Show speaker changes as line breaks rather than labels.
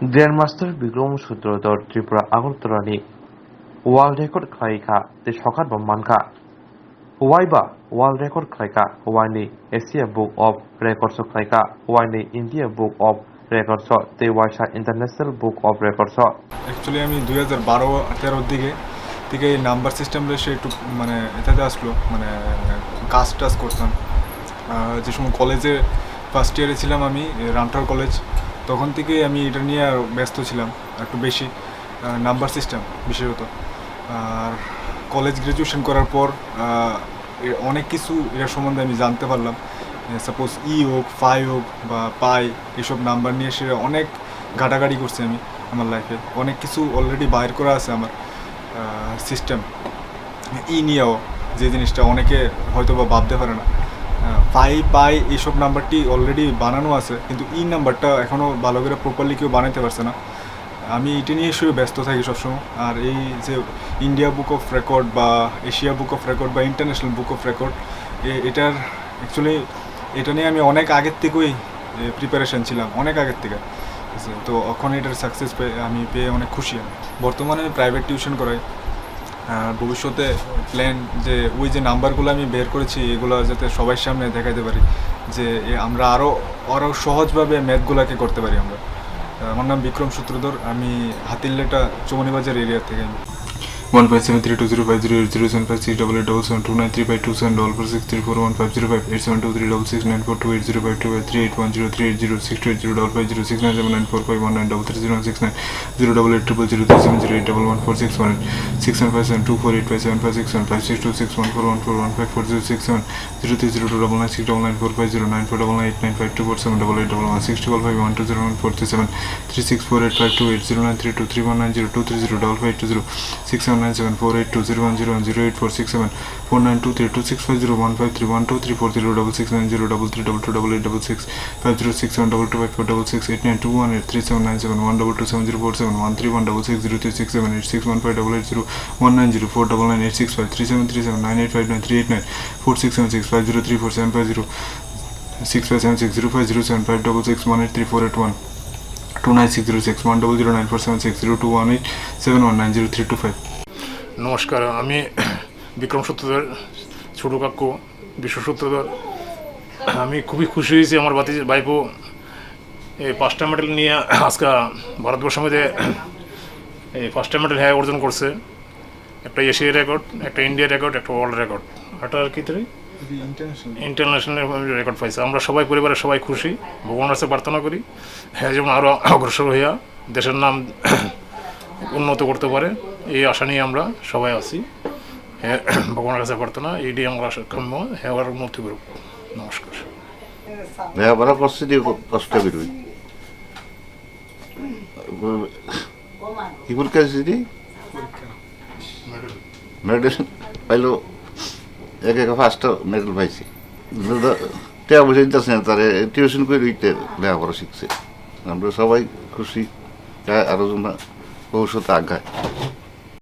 grandmaster Bikram Sutradhar Tripura আগরতলাनि world record खाइखा ते सखात मानखा वाइबा वर्ल्ड रेकर्ड खाइखा वाइनि एशिया बुक ऑफ रेकर्ड्स खाइखा वाइनि इंडिया बुक ऑफ रेकर्ड्स ते वाइसा international book of records
actually আমি 2012-13 দিকে থেকে নাম্বার সিস্টেমটা সে একটু মানে এটাতে আসলো মানে কাজ করতাম যে সময় কলেজে ফার্স্ট ইয়ারে ছিলাম আমি রামটার কলেজ তখন থেকে আমি এটা নিয়ে ব্যস্ত ছিলাম একটু বেশি নাম্বার সিস্টেম বিশেষত আর কলেজ গ্রাজুয়েশন করার পর অনেক কিছু এর সম্বন্ধে আমি জানতে পারলাম সাপোজ হোক ফাই হোক বা পাই এসব নাম্বার নিয়ে সে অনেক ঘাটাঘাটি করছি আমি আমার লাইফে অনেক কিছু অলরেডি বাইর করা আছে আমার সিস্টেম নিয়েও যে জিনিসটা অনেকে হয়তো বা ভাবতে পারে না পাই এইসব নাম্বারটি অলরেডি বানানো আছে কিন্তু নাম্বারটা এখনও ভালো করে প্রপারলি কেউ বানাইতে পারছে না আমি এটা নিয়ে শুধু ব্যস্ত থাকি সবসময় আর এই যে ইন্ডিয়া বুক অফ রেকর্ড বা এশিয়া বুক অফ রেকর্ড বা ইন্টারন্যাশনাল বুক অফ রেকর্ড এটার অ্যাকচুয়ালি এটা নিয়ে আমি অনেক আগের থেকেই প্রিপারেশন ছিলাম অনেক আগের থেকে তো এখন এটার সাকসেস আমি পেয়ে অনেক খুশি আমি বর্তমানে আমি প্রাইভেট টিউশন করাই ভবিষ্যতে প্ল্যান যে ওই যে নাম্বারগুলো আমি বের করেছি এগুলো যাতে সবার সামনে দেখাতে পারি যে আমরা আরও সহজভাবে ম্যাথগুলোকে করতে পারি আমরা আমার নাম বিক্রম সূত্রধর আমি হাতিল্লেটা চৌমনিবাজার এরিয়া থেকে আমি
296061531852 নমস্কার আমি বিক্রম সূত্রধর ছোট কাকু বিশ্ব সূত্রধর আমি খুবই খুশি হয়েছি আমার ভাইপো এই 5টা মেডেল নিয়ে আজকে ভারতবর্ষের মধ্যে এই 5টা মেডেল অর্জন করছে একটা এশিয়া রেকর্ড একটা ইন্ডিয়া রেকর্ড একটা ওয়ার্ল্ড রেকর্ড এটা কি ইন্টারন্যাশনাল রেকর্ড পাইছে আমরা সবাই পরিবারের সবাই খুশি ভগবানের কাছে প্রার্থনা করি যেমন আরও অগ্রসর হইয়া দেশের নাম উন্নত করতে পারে এই আশা নিয়ে আমরা সবাই আছি ভগবানের কাছে প্রার্থনা এইটি আমরা সক্ষম হেওয়ার উন্নতি করব নমস্কার
লেখাপড়া করছি দিয়ে কষ্ট করবি কি পরীক্ষা দিয়েছি মেডেল পাইলো এক ফার্স্ট মেডেল পাইছি টাকা পয়সা দিতেছে না তারা টিউশন করে লেখাপড়া শিখছে আমরা সবাই খুশি আরো ভবিষ্যতে আগায়